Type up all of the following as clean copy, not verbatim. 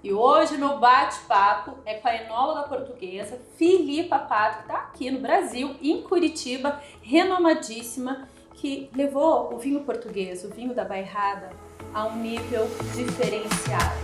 E hoje meu bate-papo é com a enóloga portuguesa Filipa Pato, que está aqui no Brasil, em Curitiba, renomadíssima, que levou o vinho português, o vinho da Bairrada, a um nível diferenciado.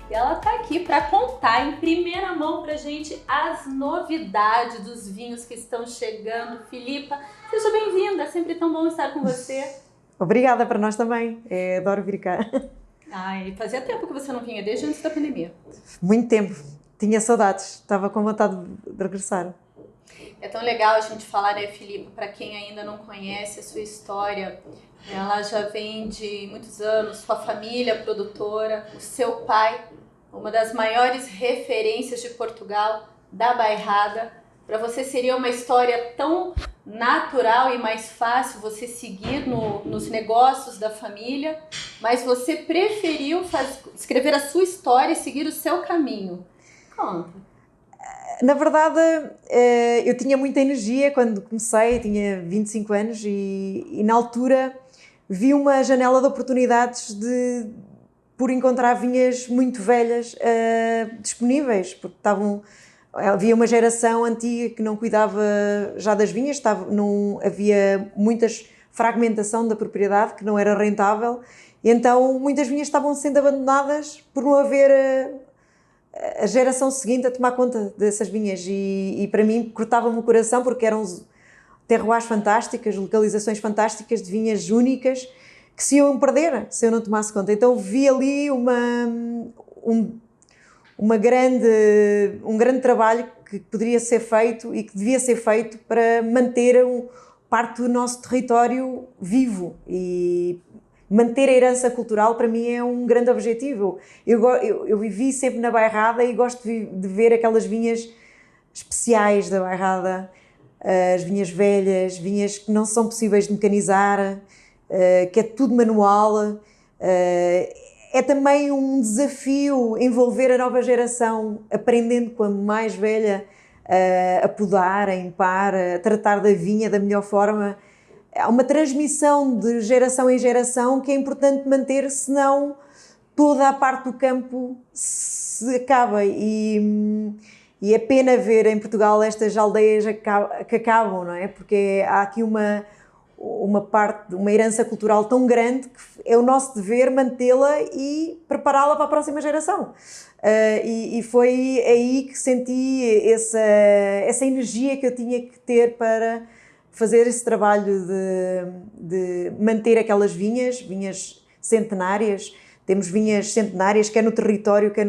E ela está aqui para contar em primeira mão para a gente as novidades dos vinhos que estão chegando. Filipa, seja bem-vinda, é sempre tão bom estar com você. Obrigada, para nós também, adoro vir cá. Ai, fazia tempo que você não vinha, desde antes da pandemia. Muito tempo, tinha saudades, estava com vontade de regressar. É tão legal a gente falar, né, Filipa, para quem ainda não conhece a sua história. Ela já vem de muitos anos, sua família produtora, o seu pai, uma das maiores referências de Portugal, da Bairrada. Para você seria uma história tão natural e mais fácil você seguir nos negócios da família, mas você preferiu escrever a sua história e seguir o seu caminho. Conta. Na verdade, eu tinha muita energia quando comecei, tinha 25 anos e na altura vi uma janela de oportunidades por encontrar vinhas muito velhas disponíveis, porque havia uma geração antiga que não cuidava já das vinhas, havia muita fragmentação da propriedade que não era rentável, e então muitas vinhas estavam sendo abandonadas por não haver a geração seguinte a tomar conta dessas vinhas, e para mim cortava-me o coração porque eram terroirs fantásticas, localizações fantásticas de vinhas únicas que se iam perder se eu não tomasse conta. Então vi ali um grande trabalho que poderia ser feito e que devia ser feito para manter parte do nosso território vivo, e manter a herança cultural para mim é um grande objetivo. Eu vivi sempre na Bairrada e gosto de ver aquelas vinhas especiais da Bairrada, as vinhas velhas, vinhas que não são possíveis de mecanizar, que é tudo manual. É também um desafio envolver a nova geração, aprendendo com a mais velha a podar, a impar, a tratar da vinha da melhor forma. Há uma transmissão de geração em geração que é importante manter, senão toda a parte do campo se acaba. E é pena ver em Portugal estas aldeias que acabam, não é? Porque há aqui uma herança cultural tão grande que é o nosso dever mantê-la e prepará-la para a próxima geração. E foi aí que senti essa energia que eu tinha que ter para fazer esse trabalho de manter aquelas vinhas centenárias. Temos vinhas centenárias, quer no território, quer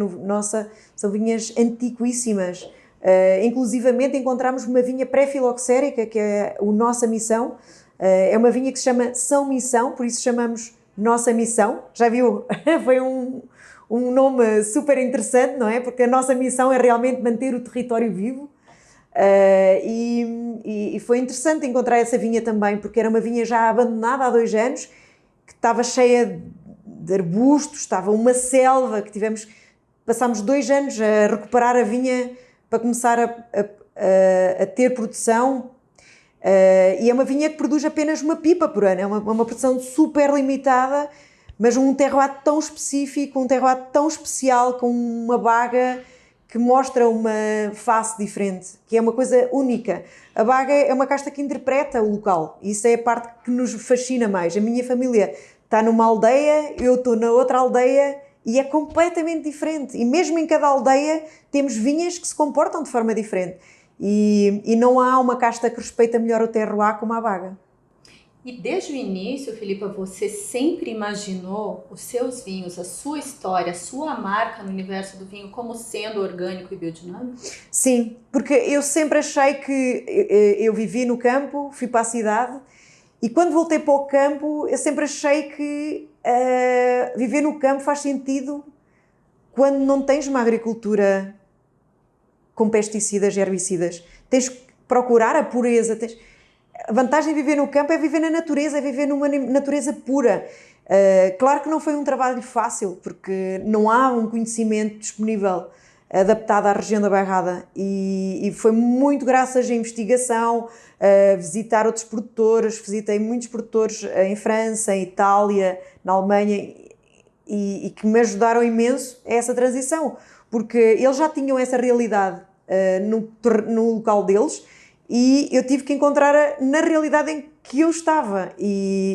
são vinhas antiquíssimas. Inclusivamente encontramos uma vinha pré-filoxérica, que é a nossa missão. É uma vinha que se chama São Missão, por isso chamamos Nossa Missão. Já viu? Foi um nome super interessante, não é? Porque a nossa missão é realmente manter o território vivo. E foi interessante encontrar essa vinha também, porque era uma vinha já abandonada há 2 anos, que estava cheia de arbustos, estava uma selva, passámos 2 anos a recuperar a vinha para começar a ter produção. E é uma vinha que produz apenas uma pipa por ano, é uma produção super limitada, mas um terroir tão específico, um terroir tão especial, com uma baga que mostra uma face diferente, que é uma coisa única. A baga é uma casta que interpreta o local, e isso é a parte que nos fascina mais. A minha família está numa aldeia, eu estou na outra aldeia, e é completamente diferente. E mesmo em cada aldeia temos vinhas que se comportam de forma diferente. E não há uma casta que respeita melhor o terroir como a baga. E desde o início, Filipa, você sempre imaginou os seus vinhos, a sua história, a sua marca no universo do vinho como sendo orgânico e biodinâmico? Sim, porque eu sempre achei que eu vivi no campo, fui para a cidade, e quando voltei para o campo eu sempre achei que viver no campo faz sentido quando não tens uma agricultura com pesticidas e herbicidas. procurar a pureza. A vantagem de viver no campo é viver na natureza, é viver numa natureza pura. Claro que não foi um trabalho fácil, porque não há um conhecimento disponível adaptado à região da Bairrada, e foi muito graças à investigação, a visitar outros produtores. Visitei muitos produtores em França, em Itália, na Alemanha, e que me ajudaram imenso a essa transição, porque eles já tinham essa realidade no local deles, e eu tive que encontrar na realidade em que eu estava.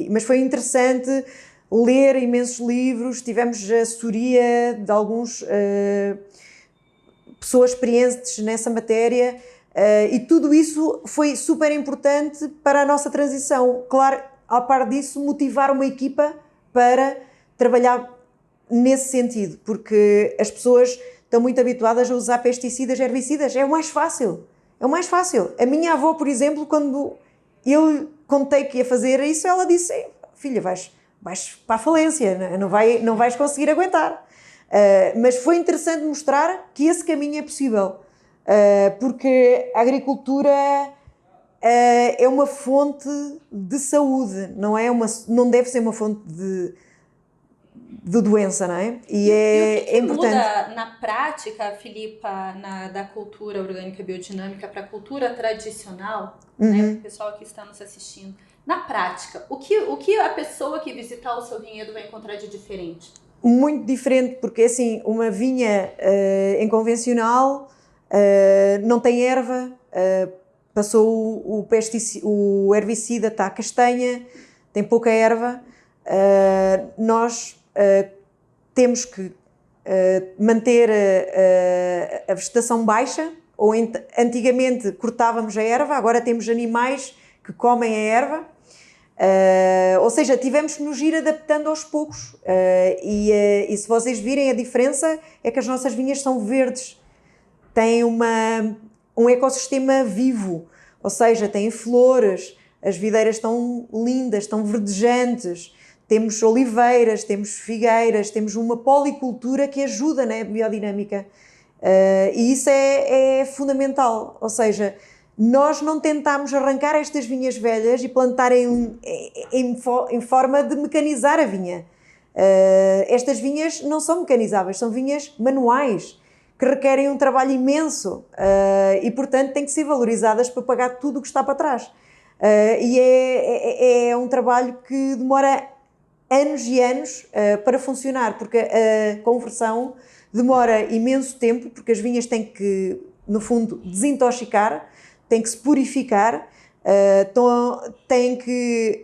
Mas foi interessante ler imensos livros, tivemos a assessoria de alguns pessoas experientes nessa matéria, e tudo isso foi super importante para a nossa transição. Claro, a par disso, motivar uma equipa para trabalhar nesse sentido, porque as pessoas estão muito habituadas a usar pesticidas, herbicidas. É o mais fácil. É o mais fácil. A minha avó, por exemplo, quando eu contei que ia fazer isso, ela disse: filha, vais para a falência, não vais conseguir aguentar. Mas foi interessante mostrar que esse caminho é possível, porque a agricultura é uma fonte de saúde, não deve ser uma fonte de doença, não é? E o que importante. Muda na prática, Filipa, da cultura orgânica biodinâmica para a cultura tradicional, né? O pessoal que está nos assistindo, na prática, o que a pessoa que visitar o seu vinhedo vai encontrar de diferente? Muito diferente, porque assim, uma vinha em convencional não tem erva, passou o herbicida, está castanha, tem pouca erva. Nós temos que manter a vegetação baixa, ou antigamente cortávamos a erva, agora temos animais que comem a erva. Ou seja, tivemos que nos ir adaptando aos poucos, e se vocês virem a diferença é que as nossas vinhas são verdes, têm um ecossistema vivo, ou seja, têm flores, as videiras estão lindas, estão verdejantes, temos oliveiras, temos figueiras, temos uma policultura que ajuda na biodinâmica, e isso é fundamental. Ou seja, nós não tentámos arrancar estas vinhas velhas e plantar em forma de mecanizar a vinha. Estas vinhas não são mecanizáveis, são vinhas manuais, que requerem um trabalho imenso, e portanto têm que ser valorizadas para pagar tudo o que está para trás. E é um trabalho que demora anos e anos para funcionar, porque a conversão demora imenso tempo, porque as vinhas têm que, no fundo, desintoxicar, têm que se purificar, têm que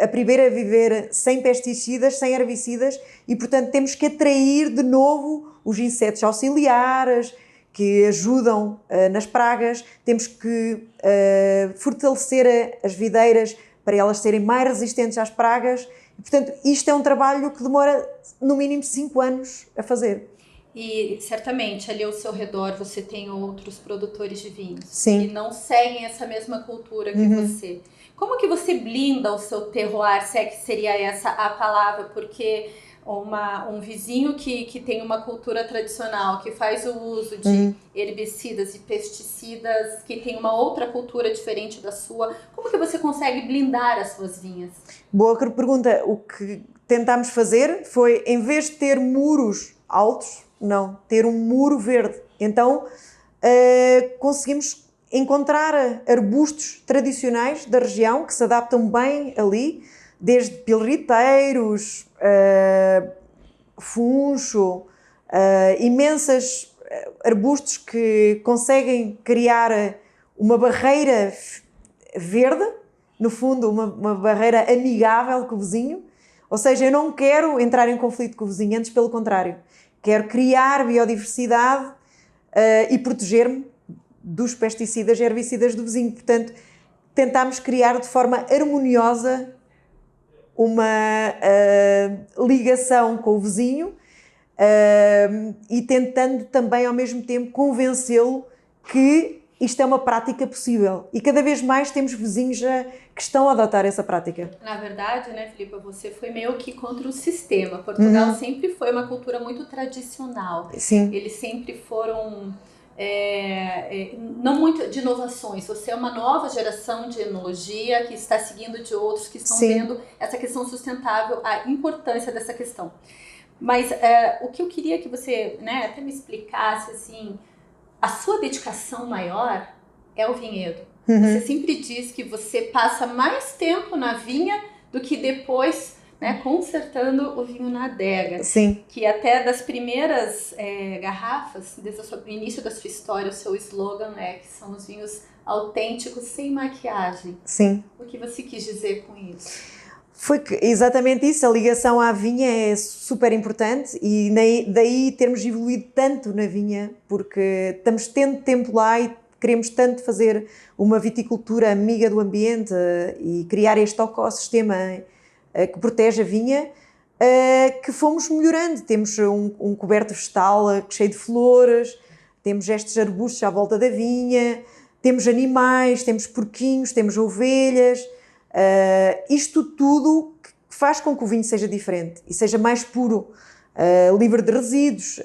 aprender a viver sem pesticidas, sem herbicidas, e portanto temos que atrair de novo os insetos auxiliares que ajudam nas pragas, temos que fortalecer as videiras para elas serem mais resistentes às pragas. E, portanto, isto é um trabalho que demora no mínimo 5 anos a fazer. E certamente ali ao seu redor você tem outros produtores de vinhos. Sim. Que não seguem essa mesma cultura que você. Como que você blinda o seu terroir, se é que seria essa a palavra? Porque um vizinho que tem uma cultura tradicional, que faz o uso de herbicidas e pesticidas, que tem uma outra cultura diferente da sua, como que você consegue blindar as suas vinhas? Boa pergunta. O que tentámos fazer foi, em vez de ter muros altos, não, ter um muro verde. Então conseguimos encontrar arbustos tradicionais da região que se adaptam bem ali, desde pilriteiros, funcho, imensas arbustos que conseguem criar uma barreira verde, no fundo uma barreira amigável com o vizinho. Ou seja, eu não quero entrar em conflito com o vizinho, antes pelo contrário, quero criar biodiversidade e proteger-me dos pesticidas e herbicidas do vizinho. Portanto, tentámos criar de forma harmoniosa uma ligação com o vizinho, e tentando também ao mesmo tempo convencê-lo que isto é uma prática possível, e cada vez mais temos vizinhos que estão a adotar essa prática. Na verdade, né, Filipa, você foi meio que contra o sistema. Portugal sempre foi uma cultura muito tradicional. Sim. Eles sempre foram não muito de inovações. Você é uma nova geração de enologia que está seguindo de outros que estão vendo essa questão sustentável, a importância dessa questão. Mas o que eu queria que você, né, até me explicasse, assim, a sua dedicação maior é o vinhedo. Você sempre diz que você passa mais tempo na vinha do que depois, né, consertando o vinho na adega. Sim. Que até das primeiras garrafas, desde o início da sua história, o seu slogan é que são os vinhos autênticos, sem maquiagem. Sim. O que você quis dizer com isso? Foi exatamente isso, a ligação à vinha é super importante e daí termos evoluído tanto na vinha, porque estamos tendo tempo lá e queremos tanto fazer uma viticultura amiga do ambiente e criar este ecossistema que protege a vinha, que fomos melhorando. Temos um coberto vegetal cheio de flores, temos estes arbustos à volta da vinha, temos animais, temos porquinhos, temos ovelhas. Isto tudo que faz com que o vinho seja diferente e seja mais puro, livre de resíduos,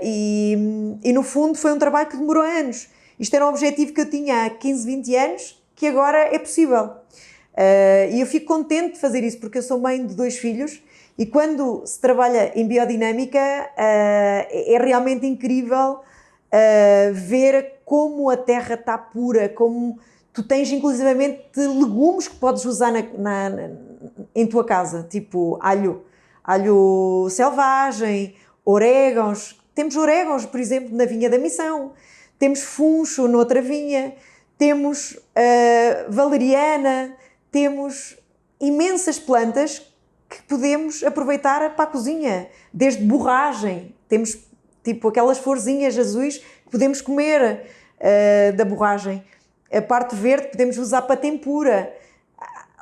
e no fundo foi um trabalho que demorou anos. Isto era um objetivo que eu tinha há 15, 20 anos, que agora é possível. E eu fico contente de fazer isso, porque eu sou mãe de 2 filhos e quando se trabalha em biodinâmica é realmente incrível ver como a terra está pura, como tu tens inclusivamente legumes que podes usar em tua casa, tipo alho selvagem, orégãos. Temos orégãos, por exemplo, na vinha da Missão. Temos funcho noutra vinha. Temos valeriana. Temos imensas plantas que podemos aproveitar para a cozinha. Desde borragem. Temos tipo aquelas florzinhas azuis que podemos comer da borragem. A parte verde podemos usar para tempura,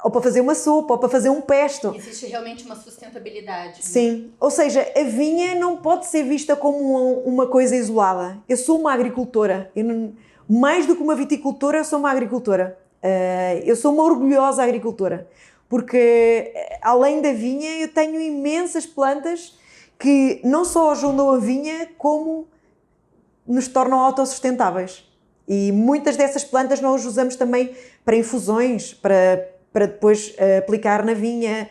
ou para fazer uma sopa, ou para fazer um pesto. Existe realmente uma sustentabilidade. Sim, né? Ou seja, a vinha não pode ser vista como uma coisa isolada. Eu sou uma agricultora, mais do que uma viticultora, eu sou uma agricultora. Eu sou uma orgulhosa agricultora, porque além da vinha eu tenho imensas plantas que não só ajudam a vinha, como nos tornam autossustentáveis. E muitas dessas plantas nós usamos também para infusões, para depois aplicar na vinha,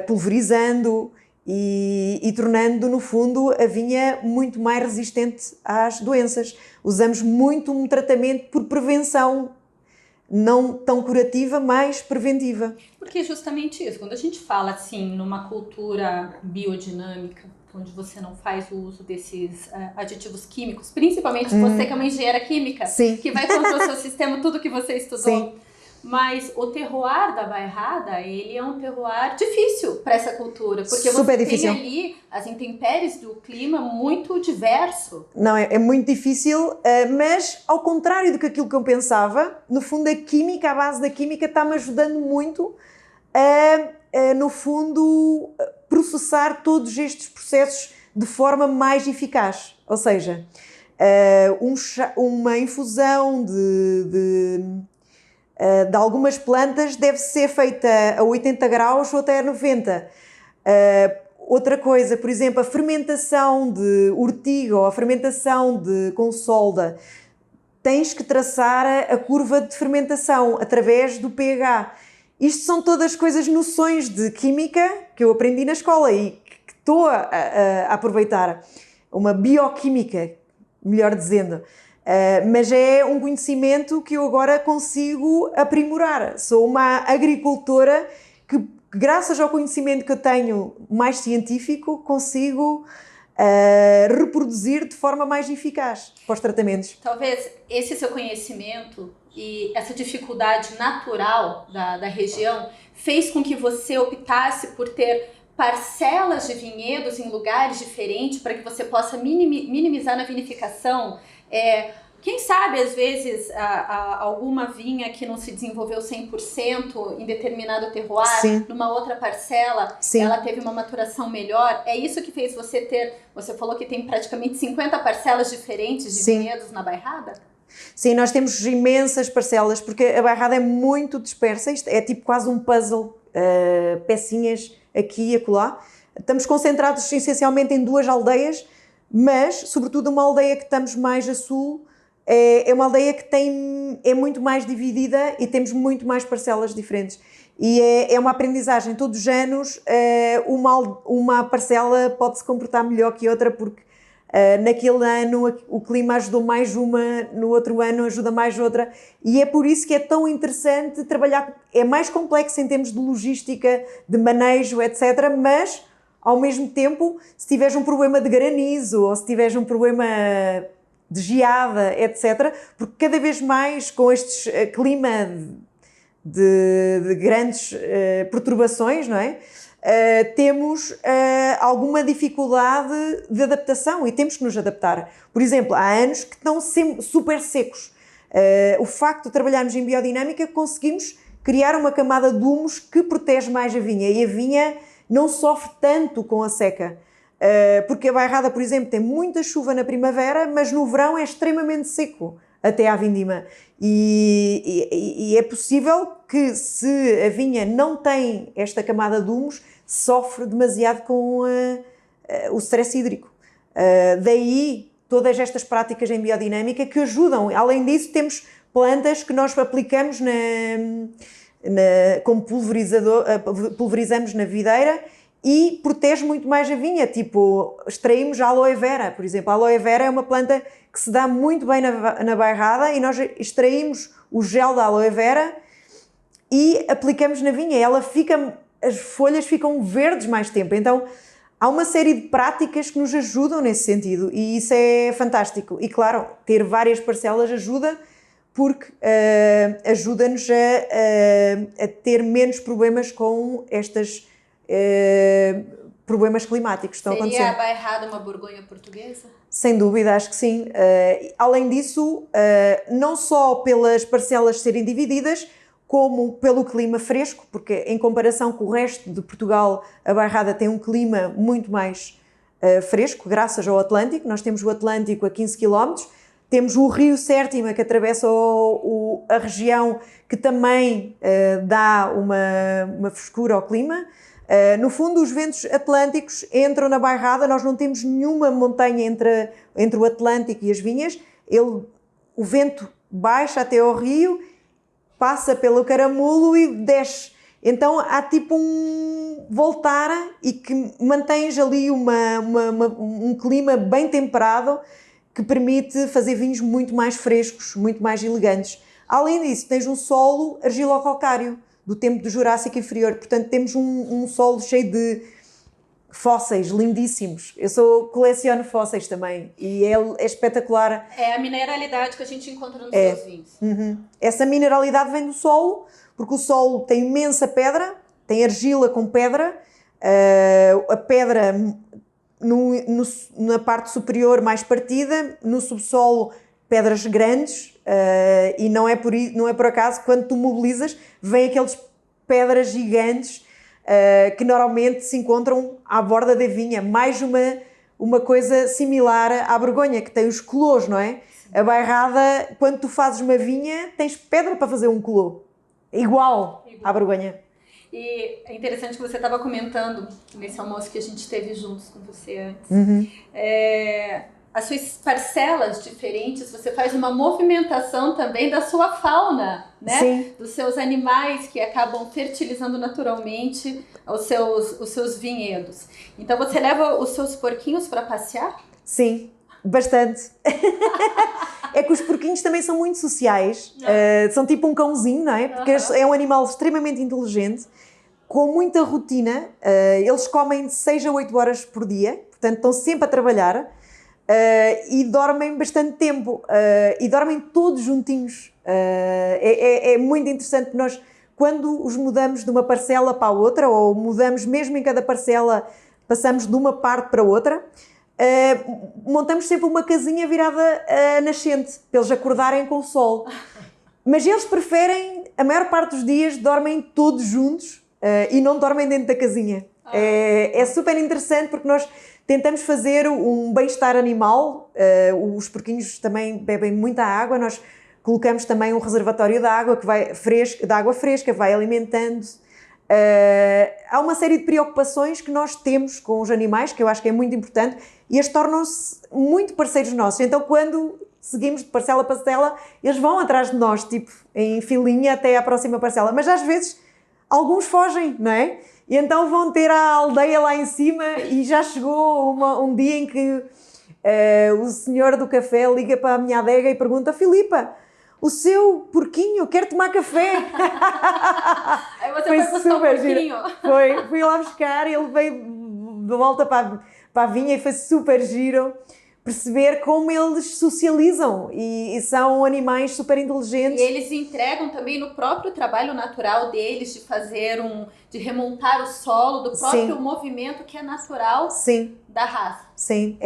pulverizando e tornando, no fundo, a vinha muito mais resistente às doenças. Usamos muito um tratamento por prevenção, não tão curativa, mas preventiva. Porque é justamente isso, quando a gente fala assim, numa cultura biodinâmica, onde você não faz o uso desses aditivos químicos, principalmente você que é uma engenheira química, Sim. que vai contra o seu sistema, tudo que você estudou. Sim. Mas o terroir da Bairrada, ele é um terroir difícil para essa cultura, porque super você difícil. tem ali as intempéries do clima muito diverso. Não, é muito difícil, mas ao contrário do que aquilo que eu pensava, no fundo a química, a base da química está-me ajudando muito a, no fundo, processar todos estes processos de forma mais eficaz. Ou seja, uma infusão de algumas plantas deve ser feita a 80 graus ou até a 90. Outra coisa, por exemplo, a fermentação de ortiga ou a fermentação de consolda, tens que traçar a curva de fermentação através do pH. Isto são todas coisas, noções de química que eu aprendi na escola e que estou a aproveitar. Uma bioquímica, melhor dizendo. Mas é um conhecimento que eu agora consigo aprimorar. Sou uma agricultora que, graças ao conhecimento que eu tenho mais científico, consigo reproduzir de forma mais eficaz para os tratamentos. Talvez esse seu conhecimento e essa dificuldade natural da região fez com que você optasse por ter parcelas de vinhedos em lugares diferentes para que você possa minimizar na vinificação. Quem sabe, às vezes, alguma vinha que não se desenvolveu 100% em determinado terroir, Sim. numa outra parcela, Sim. ela teve uma maturação melhor. É isso que fez você ter... Você falou que tem praticamente 50 parcelas diferentes de Sim. vinhedos na Bairrada? Sim, nós temos imensas parcelas, porque a Bairrada é muito dispersa, isto é tipo quase um puzzle, pecinhas aqui e acolá. Estamos concentrados essencialmente em 2 aldeias, mas, sobretudo, uma aldeia que estamos mais a sul, é uma aldeia que é muito mais dividida e temos muito mais parcelas diferentes. E é uma aprendizagem. Todos os anos, uma parcela pode se comportar melhor que outra, porque naquele ano o clima ajudou mais uma, no outro ano ajuda mais outra, e é por isso que é tão interessante trabalhar. É mais complexo em termos de logística, de manejo, etc., mas ao mesmo tempo, se tiveres um problema de granizo ou se tiveres um problema de geada, etc., porque cada vez mais com este clima de grandes perturbações, não é? Temos alguma dificuldade de adaptação e temos que nos adaptar. Por exemplo, há anos que estão super secos. O facto de trabalharmos em biodinâmica, conseguimos criar uma camada de humus que protege mais a vinha, e a vinha não sofre tanto com a seca. Porque a bairrada, por exemplo, tem muita chuva na primavera, mas no verão é extremamente seco até à vindima. E é possível que, se a vinha não tem esta camada de humus, sofre demasiado com o stress hídrico. Daí todas estas práticas em biodinâmica que ajudam. Além disso, temos plantas que nós aplicamos como pulverizamos na videira, e protege muito mais a vinha. Tipo, extraímos a aloe vera, por exemplo. A aloe vera é uma planta que se dá muito bem na bairrada, e nós extraímos o gel da aloe vera e aplicamos na vinha. As folhas ficam verdes mais tempo. Então, há uma série de práticas que nos ajudam nesse sentido, e isso é fantástico. E claro, ter várias parcelas ajuda, porque ajuda-nos a ter menos problemas com estes problemas climáticos que estão acontecendo. Seria a bairrada uma Borgonha portuguesa? Sem dúvida, acho que sim. Além disso, não só pelas parcelas serem divididas, como pelo clima fresco, porque em comparação com o resto de Portugal, a bairrada tem um clima muito mais fresco, graças ao Atlântico. Nós temos o Atlântico a 15 km, temos o Rio Sértima, que atravessa a região, que também dá uma frescura ao clima. No fundo, os ventos atlânticos entram na bairrada. Nós não temos nenhuma montanha entre o Atlântico e as vinhas. O vento baixa até ao rio, passa pelo Caramulo e desce. Então há tipo um voltar, e que mantens ali um clima bem temperado, que permite fazer vinhos muito mais frescos, muito mais elegantes. Além disso, tens um solo argilo-calcário do tempo do Jurássico Inferior. Portanto, temos um solo cheio de fósseis lindíssimos. Coleciono fósseis também, e é espetacular. É a mineralidade que a gente encontra nos seus vinhos. Uhum. Essa mineralidade vem do solo, porque o solo tem imensa pedra, tem argila com pedra, a pedra na parte superior mais partida, no subsolo pedras grandes, e não é por acaso que, quando tu mobilizas, vem aqueles pedras gigantes que normalmente se encontram à borda da vinha. Mais uma coisa similar à Borgonha, que tem os colôs, não é? A bairrada, quando tu fazes uma vinha, tens pedra para fazer um colô. Igual à Borgonha. E é interessante que você estava comentando nesse almoço que a gente teve juntos com você antes. Uhum. As suas parcelas diferentes, você faz uma movimentação também da sua fauna, né? Sim. Dos seus animais, que acabam fertilizando naturalmente os seus vinhedos. Então você leva os seus porquinhos para passear? Sim, bastante. É que os porquinhos também são muito sociais, são tipo um cãozinho, não é? Porque é um animal extremamente inteligente, com muita rotina. Eles comem de 6 a 8 horas por dia, portanto estão sempre a trabalhar. E dormem bastante tempo, e dormem todos juntinhos. É muito interessante que nós, quando os mudamos de uma parcela para a outra, ou mudamos mesmo em cada parcela, passamos de uma parte para outra, montamos sempre uma casinha virada a nascente, para eles acordarem com o sol. Mas eles preferem, a maior parte dos dias, dormem todos juntos, e não dormem dentro da casinha. É super interessante, porque nós tentamos fazer um bem-estar animal. Os porquinhos também bebem muita água. Nós colocamos também um reservatório de água, de água fresca, vai alimentando. Há uma série de preocupações que nós temos com os animais, que eu acho que é muito importante, e eles tornam-se muito parceiros nossos. Então, quando seguimos de parcela a parcela, eles vão atrás de nós, tipo, em filinha até à próxima parcela. Mas às vezes, alguns fogem, não é? E então vão ter a aldeia lá em cima e já chegou um dia em que o senhor do café liga para a minha adega e pergunta: Filipa, o seu porquinho quer tomar café? Aí você foi buscar um porquinho. Fui lá buscar e ele veio de volta para a vinha e foi super giro perceber como eles socializam e são animais super inteligentes. E eles entregam também no próprio trabalho natural deles de fazer de remontar o solo, do próprio movimento que é natural da raça. Sim.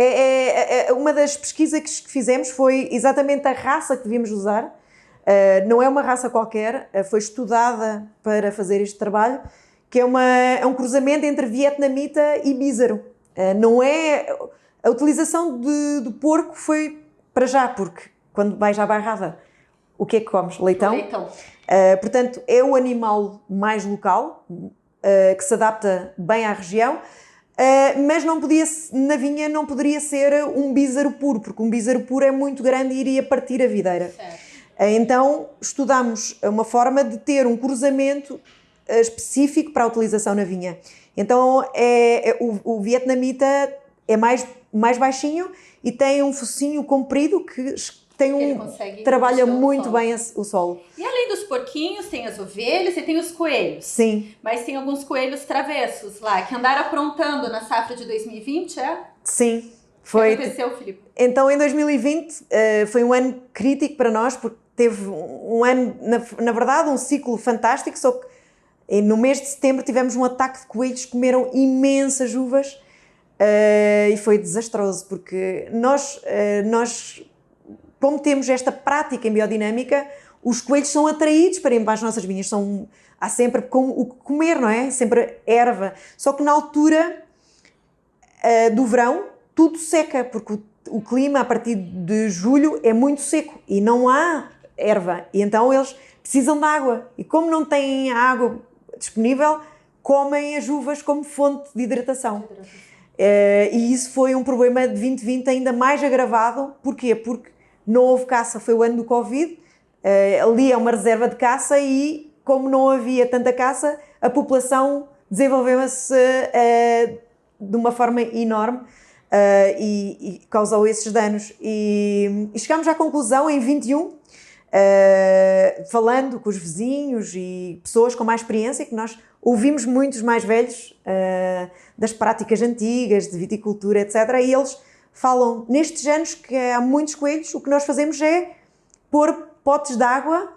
Uma das pesquisas que fizemos foi exatamente a raça que devíamos usar. Não é uma raça qualquer, foi estudada para fazer este trabalho, que é um cruzamento entre vietnamita e bízaro. Não é... A utilização do porco foi para já, porque quando vais à bairrada, o que é que comes? Leitão. Leitão. Portanto, é o animal mais local, que se adapta bem à região, mas na vinha não poderia ser um bízaro puro, porque um bízaro puro é muito grande e iria partir a videira. Certo. Então, estudámos uma forma de ter um cruzamento específico para a utilização na vinha. Então, o vietnamita é mais baixinho e tem um focinho comprido que trabalha muito bem o solo. E além dos porquinhos, tem as ovelhas e tem os coelhos. Sim. Mas tem alguns coelhos travessos lá, que andaram aprontando na safra de 2020, é? Sim. O que aconteceu, Filipe? Então, em 2020, foi um ano crítico para nós, porque teve um ano, na verdade, um ciclo fantástico, só que no mês de setembro tivemos um ataque de coelhos que comeram imensas uvas. E foi desastroso, porque nós, como temos esta prática em biodinâmica, os coelhos são atraídos para ir para as nossas vinhas. Há sempre o que comer, não é? Sempre erva. Só que na altura do verão, tudo seca, porque o clima a partir de julho é muito seco e não há erva. E então eles precisam de água. E como não têm água disponível, comem as uvas como fonte de hidratação. E isso foi um problema de 2020 ainda mais agravado. Porquê? Porque não houve caça, foi o ano do Covid, ali é uma reserva de caça e como não havia tanta caça, a população desenvolveu-se de uma forma enorme e causou esses danos. E chegámos à conclusão em 21, falando com os vizinhos e pessoas com mais experiência, que nós ouvimos muitos mais velhos das práticas antigas, de viticultura, etc. E eles falam, nestes anos que há muitos coelhos, o que nós fazemos é pôr potes de água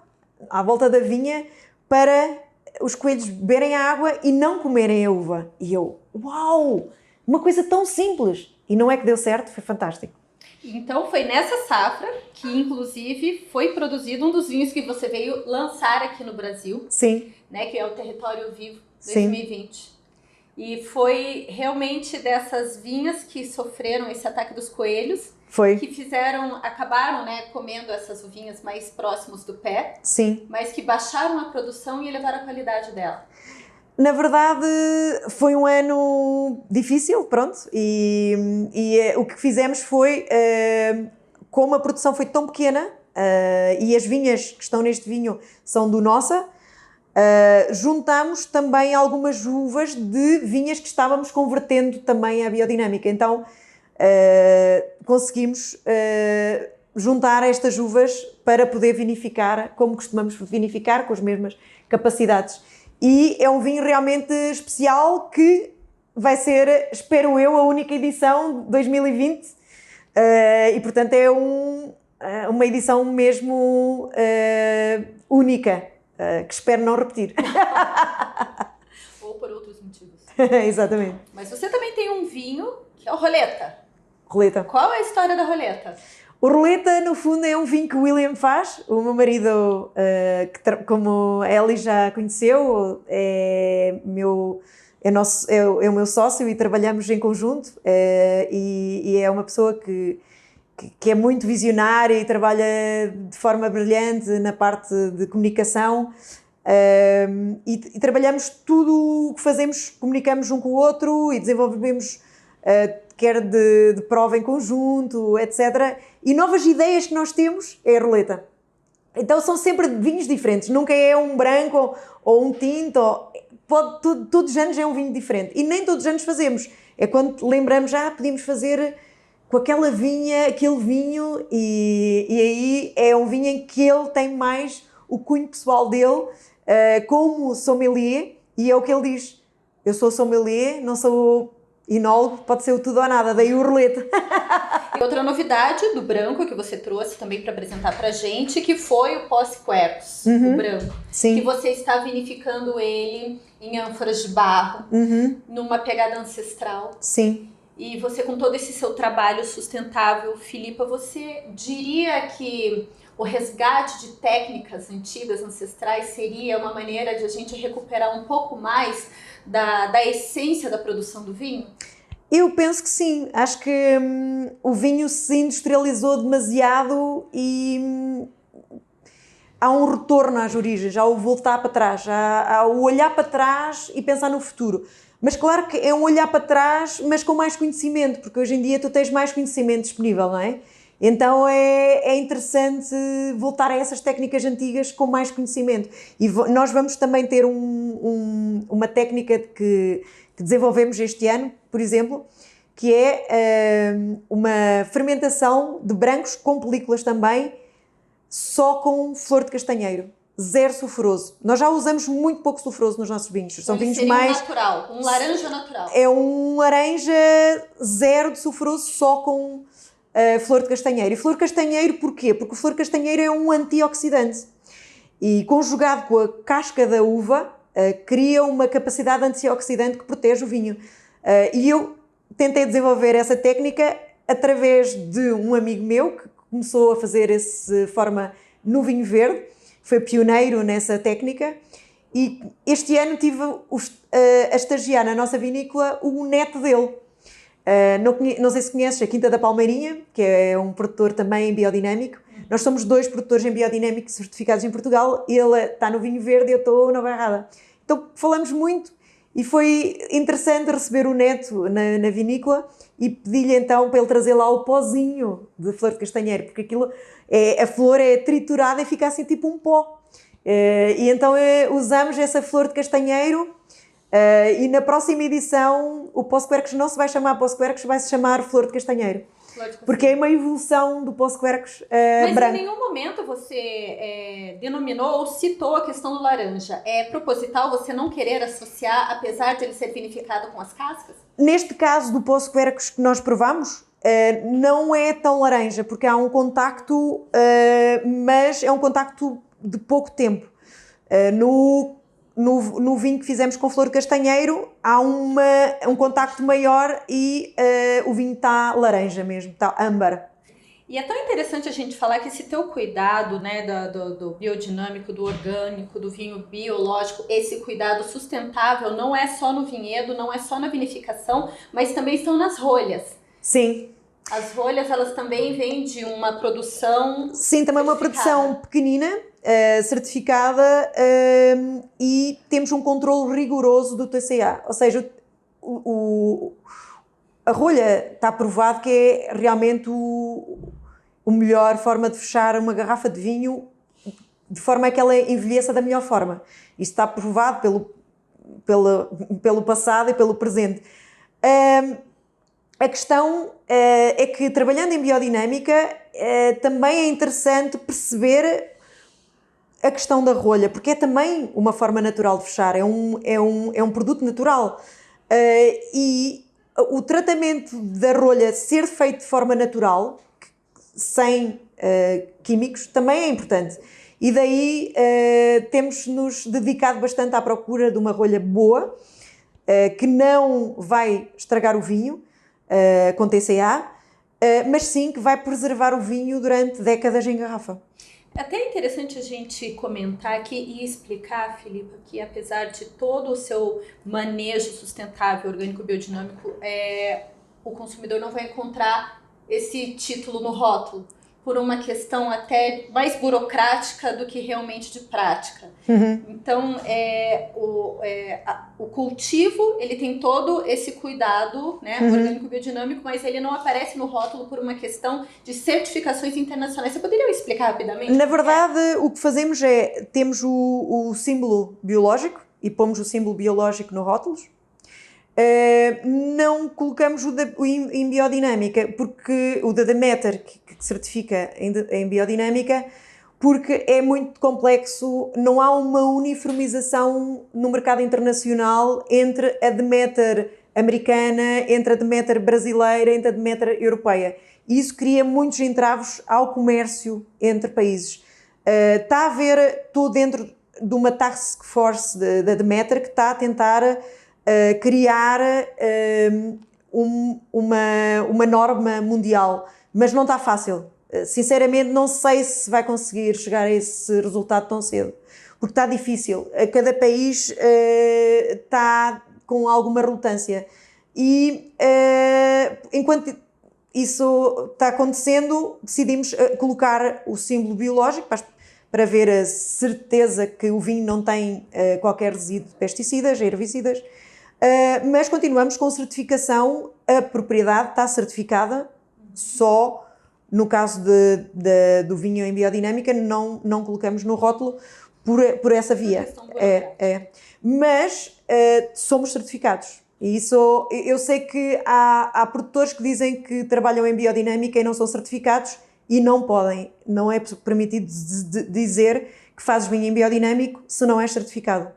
à volta da vinha para os coelhos beberem a água e não comerem a uva. E eu, uau! Uma coisa tão simples! E não é que deu certo, foi fantástico. Então foi nessa safra que, inclusive, foi produzido um dos vinhos que você veio lançar aqui no Brasil. Sim. Né, que é o Território Vivo 2020. Sim. E foi realmente dessas vinhas que sofreram esse ataque dos coelhos, que acabaram, né, comendo essas uvinhas mais próximos do pé. Sim. Mas que baixaram a produção e elevaram a qualidade dela. Na verdade, foi um ano difícil, pronto, e o que fizemos foi, como a produção foi tão pequena, e as vinhas que estão neste vinho são do Nossa, juntamos também algumas uvas de vinhas que estávamos convertendo também à biodinâmica. Então, conseguimos juntar estas uvas para poder vinificar, como costumamos vinificar, com as mesmas capacidades. E é um vinho realmente especial que vai ser, espero eu, a única edição de 2020 e portanto é uma edição mesmo única, que espero não repetir. Ou por outros motivos. Exatamente. Mas você também tem um vinho que é o Roleta. Roleta. Qual é a história da Roleta? O Roleta, no fundo, é um vinho que o William faz. O meu marido, como a Ellie já conheceu, é o meu sócio e trabalhamos em conjunto. E é uma pessoa que é muito visionária e trabalha de forma brilhante na parte de comunicação. E trabalhamos tudo o que fazemos, comunicamos um com o outro e desenvolvemos quer de prova em conjunto, etc. E novas ideias que nós temos é a roleta. Então são sempre vinhos diferentes, nunca é um branco ou um tinto, todos os anos é um vinho diferente. E nem todos os anos fazemos. É quando lembramos, podíamos fazer com aquela vinha, aquele vinho, e aí é um vinho em que ele tem mais o cunho pessoal dele, como sommelier, e é o que ele diz: eu sou sommelier, não sou enólogo, pode ser o tudo ou nada, daí o roleta. E outra novidade do branco que você trouxe também para apresentar pra gente, que foi o Pós-Quercus, o branco. Sim. Que você está vinificando ele em ânforas de barro, numa pegada ancestral. Sim. E você, com todo esse seu trabalho sustentável, Filipa, você diria que o resgate de técnicas antigas, ancestrais, seria uma maneira de a gente recuperar um pouco mais da essência da produção do vinho? Eu penso que sim. Acho que o vinho se industrializou demasiado e há um retorno às origens, há o voltar para trás, há o olhar para trás e pensar no futuro. Mas claro que é um olhar para trás, mas com mais conhecimento, porque hoje em dia tu tens mais conhecimento disponível, não é? Então é interessante voltar a essas técnicas antigas com mais conhecimento. E nós vamos também ter uma técnica que desenvolvemos este ano, por exemplo, que é uma fermentação de brancos com películas também, só com flor de castanheiro. Zero sulfuroso. Nós já usamos muito pouco sulfuroso nos nossos vinhos. São vinhos mais... natural, um laranja natural. É um laranja zero de sulfuroso só com flor de castanheiro. E flor de castanheiro porquê? Porque o flor de castanheiro é um antioxidante. E conjugado com a casca da uva, cria uma capacidade antioxidante que protege o vinho. E eu tentei desenvolver essa técnica através de um amigo meu que começou a fazer essa forma no vinho verde. Foi pioneiro nessa técnica e este ano tive a estagiar na nossa vinícola o neto dele. Não sei se conheces a Quinta da Palmeirinha, que é um produtor também biodinâmico. Nós somos 2 produtores em biodinâmico certificados em Portugal. Ele está no vinho verde e eu estou na Bairrada. Então falamos muito e foi interessante receber o neto na vinícola e pedi-lhe então para ele trazer lá o pozinho de flor de castanheiro, porque aquilo a flor é triturada e fica assim tipo um pó. E então usamos essa flor de castanheiro e na próxima edição o Pós-Quercus não se vai chamar Pós-Quercus, vai se chamar flor de castanheiro. Porque é uma evolução do Pós-Quercus Mas branco. em nenhum momento você denominou ou citou a questão do laranja. É proposital você não querer associar, apesar de ele ser vinificado com as cascas? Neste caso do Pós-Quercus que nós provamos, não é tão laranja, porque há um contacto, mas é um contacto de pouco tempo. No vinho que fizemos com flor de castanheiro há um contacto maior e o vinho está laranja mesmo, está âmbar. E é tão interessante a gente falar que esse teu cuidado, né, do biodinâmico, do orgânico, do vinho biológico, esse cuidado sustentável não é só no vinhedo, não é só na vinificação, mas também estão nas rolhas. Sim. As rolhas, elas também vêm de uma produção... Sim, também uma produção pequenina, certificada, e temos um controle rigoroso do TCA. Ou seja, a rolha está provado que é realmente a melhor forma de fechar uma garrafa de vinho, de forma a que ela envelheça da melhor forma. Isto está provado pelo passado e pelo presente. A questão é que, trabalhando em biodinâmica, também é interessante perceber a questão da rolha, porque é também uma forma natural de fechar, é um produto natural. E o tratamento da rolha ser feito de forma natural, sem químicos, também é importante. E daí temos-nos dedicado bastante à procura de uma rolha boa, que não vai estragar o vinho, com TCA, mas sim que vai preservar o vinho durante décadas em garrafa. É até interessante a gente comentar aqui e explicar, Filipa, que apesar de todo o seu manejo sustentável, orgânico, biodinâmico, o consumidor não vai encontrar esse título no rótulo. por uma questão até mais burocrática do que realmente de prática. Então, o cultivo, ele tem todo esse cuidado, né, orgânico biodinâmico, mas ele não aparece no rótulo por uma questão de certificações internacionais. Você poderia explicar rapidamente? Na verdade, o que fazemos é, temos o símbolo biológico e pomos o símbolo biológico no rótulos. Não colocamos em biodinâmica, porque o da Demeter, que certifica em biodinâmica, porque é muito complexo, não há uma uniformização no mercado internacional entre a Demeter americana, entre a Demeter brasileira, entre a Demeter europeia. E isso cria muitos entraves ao comércio entre países. Está a haver, estou dentro de uma task force da Demeter que está a tentar criar uma norma mundial, mas não está fácil. Sinceramente, não sei se vai conseguir chegar a esse resultado tão cedo, porque está difícil. Cada país está com alguma relutância. E enquanto isso está acontecendo, decidimos colocar o símbolo biológico para ver a certeza que o vinho não tem qualquer resíduo de pesticidas, herbicidas, mas continuamos com certificação. A propriedade está certificada, só no caso do vinho em biodinâmica não colocamos no rótulo por essa via. Mas somos certificados. E isso, eu sei que há produtores que dizem que trabalham em biodinâmica e não são certificados e não podem. Não é permitido dizer que fazes vinho em biodinâmico se não és certificado.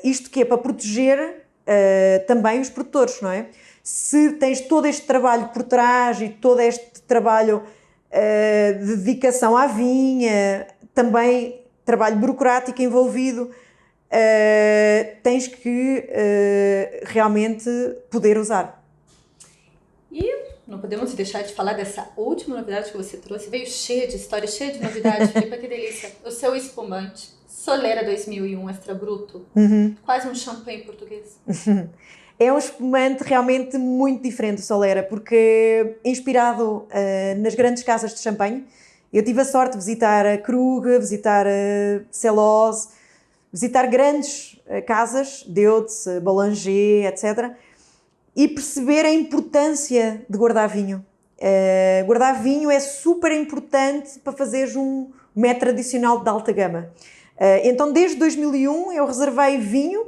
Isto que é para proteger também os produtores, não é? Se tens todo este trabalho por trás e todo este trabalho de dedicação à vinha, também trabalho burocrático envolvido, tens que realmente poder usar. E não podemos deixar de falar dessa última novidade que você trouxe. Veio cheia de história, cheia de novidade. Filipa, que delícia. O seu espumante, Solera 2001 Extra Bruto. Quase um champanhe português. É um espumante realmente muito diferente do Solera, porque inspirado nas grandes casas de champanhe. Eu tive a sorte de visitar a Krug, visitar a Celose, visitar grandes casas, Deutz, Boulanger, etc. E perceber a importância de guardar vinho. Guardar vinho é super importante para fazeres um método tradicional de alta gama. Então, desde 2001, eu reservei vinho,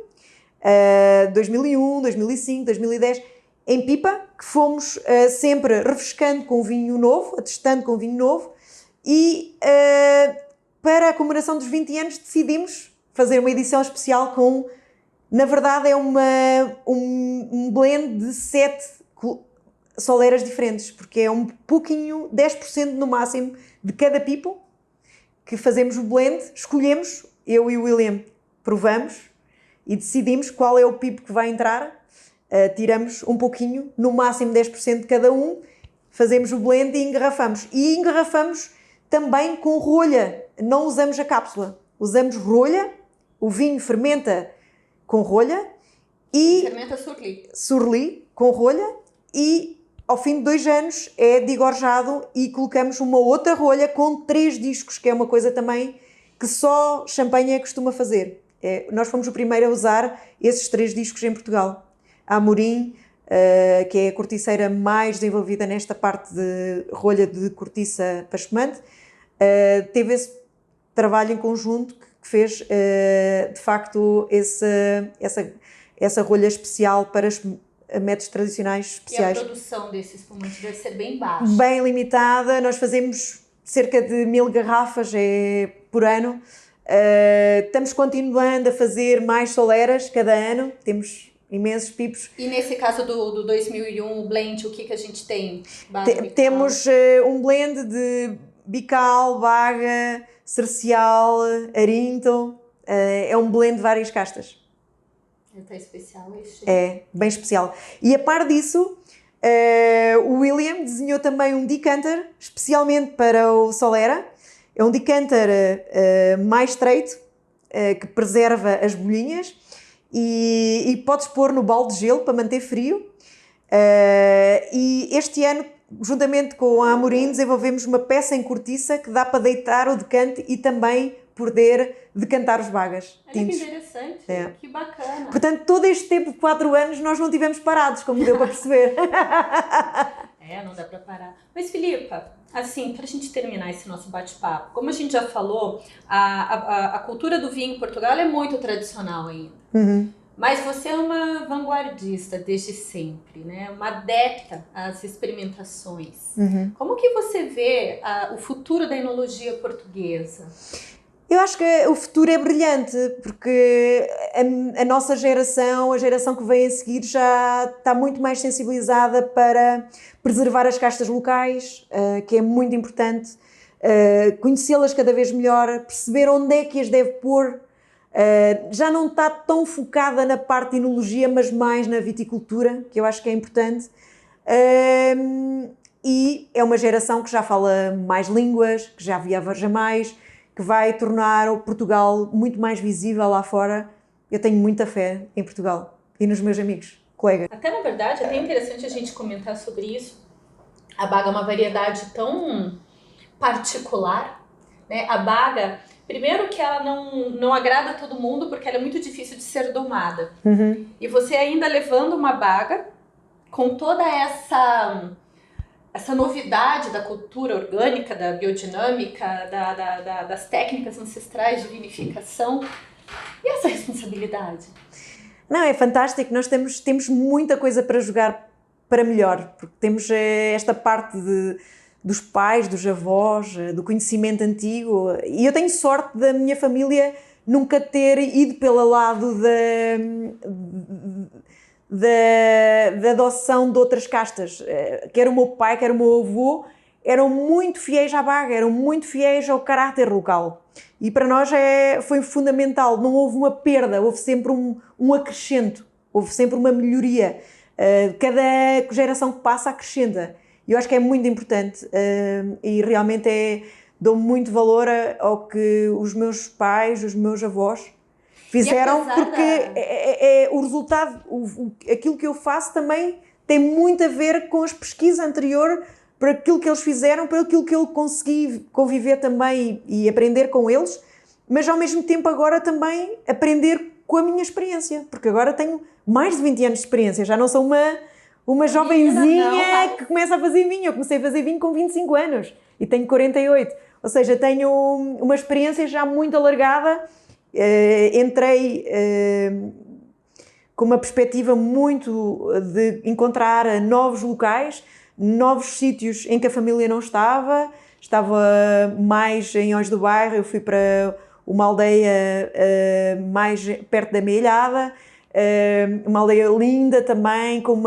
2001, 2005, 2010, em pipa, que fomos sempre refrescando com vinho novo, atestando com vinho novo, e para a comemoração dos 20 anos decidimos fazer uma edição especial com, na verdade, é um blend de 7 soleras diferentes, porque é um pouquinho, 10% no máximo, de cada pipo, que fazemos o blend, escolhemos, eu e o William provamos e decidimos qual é o pipo que vai entrar, tiramos um pouquinho, no máximo 10% de cada um, fazemos o blend e engarrafamos. E engarrafamos também com rolha, não usamos a cápsula, usamos rolha, o vinho fermenta com rolha e... Fermenta surli com rolha e ao fim de 2 anos é digorjado e colocamos uma outra rolha com 3 discos, que é uma coisa também que só champanhe costuma fazer. Nós fomos o primeiro a usar esses 3 discos em Portugal. A Amorim, que é a corticeira mais desenvolvida nesta parte de rolha de cortiça para espumante, teve esse trabalho em conjunto que fez, de facto, essa rolha especial para métodos tradicionais especiais. E a produção desse espumante deve ser bem baixa. Bem limitada, nós fazemos cerca de 1000 garrafas por ano. Estamos continuando a fazer mais soleras cada ano, temos imensos pipos. E nesse caso do 2001, o blend, o que a gente tem? Temos um blend de Bical, Baga, Cercial, Arinto, é um blend de várias castas. Está especial este? É, bem especial. E a par disso, o William desenhou também um decanter, especialmente para o Solera. É um decanter mais estreito, que preserva as bolhinhas e podes pôr no balde de gelo para manter frio. E este ano juntamente com a Amorim, desenvolvemos uma peça em cortiça que dá para deitar o decante e também poder decantar os bagas tintos. Que interessante, que bacana. Portanto, todo este tempo de 4 anos nós não tivemos parados, como deu para perceber. Não dá para parar. Mas, Filipa, assim, para a gente terminar esse nosso bate-papo, como a gente já falou, a cultura do vinho em Portugal é muito tradicional ainda. Uhum. Mas você é uma vanguardista desde sempre, né? Uma adepta às experimentações. Uhum. Como que você vê o futuro da enologia portuguesa? Eu acho que o futuro é brilhante, porque a nossa geração, a geração que vem a seguir, já está muito mais sensibilizada para preservar as castas locais, que é muito importante, conhecê-las cada vez melhor, perceber onde é que as deve pôr. Já não está tão focada na parte de enologia, mas mais na viticultura, que eu acho que é importante. E é uma geração que já fala mais línguas, que já viaja mais, que vai tornar o Portugal muito mais visível lá fora. Eu tenho muita fé em Portugal e nos meus amigos, colegas. Até na verdade, é até interessante a gente comentar sobre isso. A baga é uma variedade tão particular, né? A baga, primeiro que ela não agrada a todo mundo, porque ela é muito difícil de ser domada. Uhum. E você ainda levando uma baga com toda essa novidade da cultura orgânica, da biodinâmica, das técnicas ancestrais de vinificação. E essa responsabilidade? Não, é fantástico. Nós temos muita coisa para jogar para melhor, porque temos esta parte dos pais, dos avós, do conhecimento antigo. E eu tenho sorte da minha família nunca ter ido pelo lado da adoção de outras castas. Quer o meu pai, quer o meu avô, eram muito fiéis à baga, eram muito fiéis ao caráter local. E para nós foi fundamental, não houve uma perda, houve sempre um acrescento, houve sempre uma melhoria. Cada geração que passa acrescenta. E eu acho que é muito importante e realmente dou muito valor ao que os meus pais, os meus avós fizeram, porque o resultado, aquilo que eu faço também tem muito a ver com as pesquisas anteriores, para aquilo que eles fizeram, para aquilo que eu consegui conviver também e aprender com eles, mas ao mesmo tempo agora também aprender com a minha experiência, porque agora tenho mais de 20 anos de experiência, já não sou uma jovenzinha que começa a fazer vinho. Eu comecei a fazer vinho com 25 anos e tenho 48, ou seja, tenho uma experiência já muito alargada. Entrei com uma perspectiva muito de encontrar novos locais, novos sítios em que a família não estava mais em Ois do Bairro. Eu fui para uma aldeia mais perto da Meilhada, uma aldeia linda também, com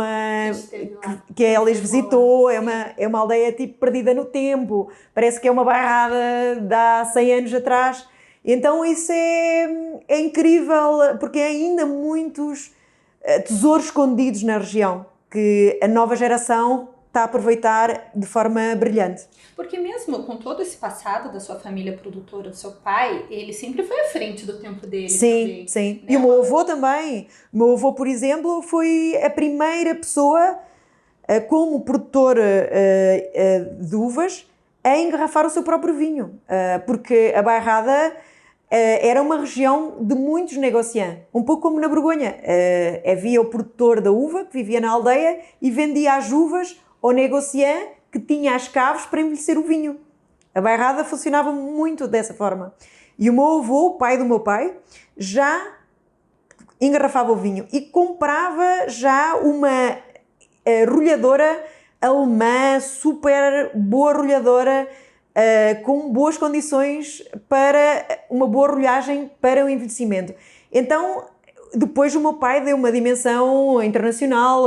que a Elis visitou. É uma aldeia tipo perdida no tempo, parece que é uma bairrada de há 100 anos atrás. Então isso é incrível, porque há ainda muitos tesouros escondidos na região que a nova geração está a aproveitar de forma brilhante. Porque mesmo com todo esse passado da sua família produtora, do seu pai, ele sempre foi à frente do tempo dele. Sim, também, sim. Né? E o meu avô também. O meu avô, por exemplo, foi a primeira pessoa, como produtor de uvas, a engarrafar o seu próprio vinho. Porque a Bairrada era uma região de muitos negociantes, um pouco como na Borgonha. Havia o produtor da uva, que vivia na aldeia e vendia as uvas ao negociante que tinha as caves para envelhecer o vinho. A Bairrada funcionava muito dessa forma. E o meu avô, o pai do meu pai, já engarrafava o vinho e comprava já uma rolhadora alemã, super boa rolhadora, com boas condições para uma boa rolhagem para o envelhecimento. Então, depois o meu pai deu uma dimensão internacional,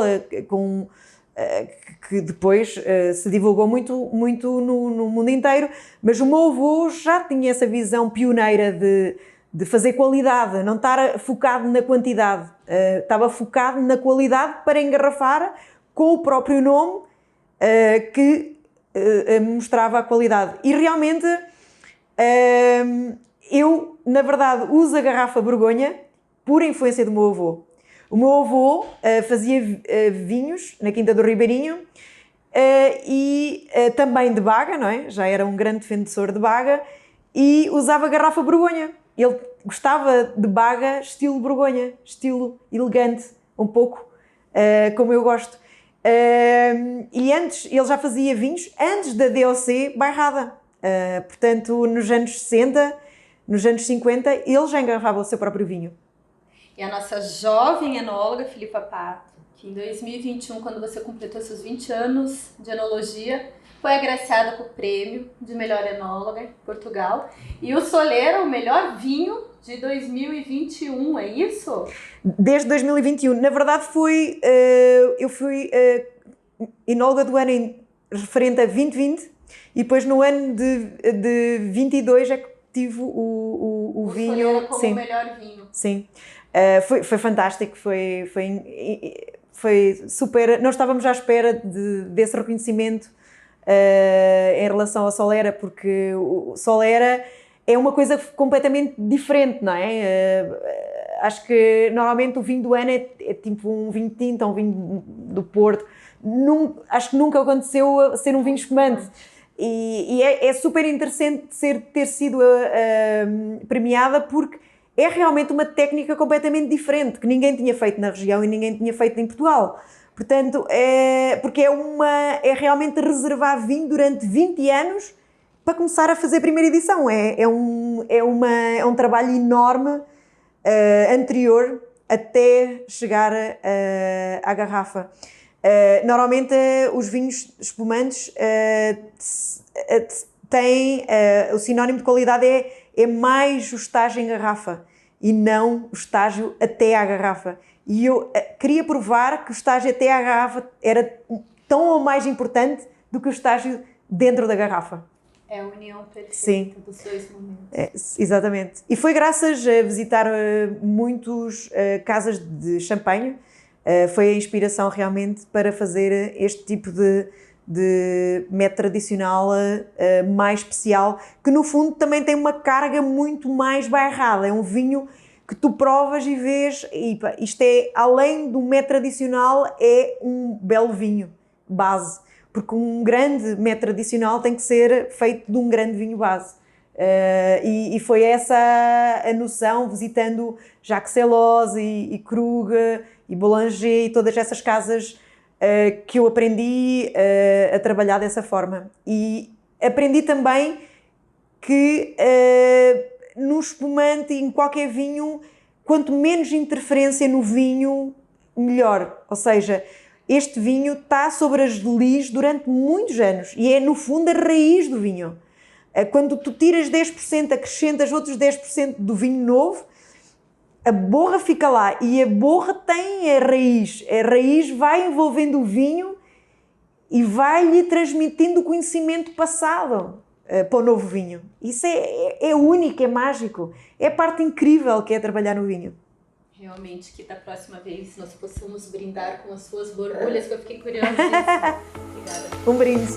que depois se divulgou muito no mundo inteiro, mas o meu avô já tinha essa visão pioneira de fazer qualidade, não estar focado na quantidade, estava focado na qualidade para engarrafar com o próprio nome que mostrava a qualidade. E realmente eu, na verdade, uso a garrafa Borgonha por influência do meu avô. O meu avô fazia vinhos na Quinta do Ribeirinho também de Baga, não é? Já era um grande defensor de Baga e usava garrafa Borgonha. Ele gostava de Baga estilo Borgonha, estilo elegante, um pouco como eu gosto. E antes, ele já fazia vinhos antes da DOC Bairrada. Portanto, nos anos 60, nos anos 50, ele já engarrafava o seu próprio vinho. E a nossa jovem enóloga, Filipa Pato, que em 2021, quando você completou seus 20 anos de enologia, foi agraciada com o prêmio de melhor enóloga em Portugal. E o Solera, o melhor vinho de 2021, é isso? Desde 2021. Na verdade, eu fui enóloga do ano referente a 2020 e depois no ano de 22 é que tive o vinho. Solera como o melhor vinho. Sim. Foi fantástico, foi super. Nós estávamos à espera desse reconhecimento em relação ao Solera, porque o Solera é uma coisa completamente diferente, não é? Acho que normalmente o vinho do ano é tipo um vinho tinto, um vinho do Porto. Acho que nunca aconteceu ser um vinho espumante. E é super interessante ter sido premiada, porque é realmente uma técnica completamente diferente, que ninguém tinha feito na região e ninguém tinha feito em Portugal. Portanto, porque é realmente reservar vinho durante 20 anos para começar a fazer a primeira edição. É um trabalho enorme anterior até chegar à garrafa. Normalmente os vinhos espumantes têm o sinónimo de qualidade é mais o estágio em garrafa e não o estágio até à garrafa. E eu queria provar que o estágio até à garrafa era tão ou mais importante do que o estágio dentro da garrafa. É a união perfeita. Sim. Dos dois momentos. Exatamente. E foi graças a visitar muitas casas de champanhe, foi a inspiração realmente para fazer este tipo de método tradicional mais especial, que no fundo também tem uma carga muito mais bairrada. É um vinho que tu provas e vês, isto é, além do método tradicional, é um belo vinho, base. Porque um grande método tradicional tem que ser feito de um grande vinho base. E foi essa a noção, visitando Jacques Selloz e Krug e Boulanger e todas essas casas, que eu aprendi a trabalhar dessa forma. E aprendi também que no espumante, em qualquer vinho, quanto menos interferência no vinho, melhor. Ou seja, este vinho está sobre as lis durante muitos anos e é, no fundo, a raiz do vinho. Quando tu tiras 10%, acrescentas outros 10% do vinho novo, a borra fica lá e a borra tem a raiz vai envolvendo o vinho e vai-lhe transmitindo o conhecimento passado para o novo vinho. Isso é único, é mágico, é a parte incrível que é trabalhar no vinho. Realmente, que da próxima vez nós possamos brindar com as suas borbulhas, que eu fiquei curiosa. Obrigada. Um brinde.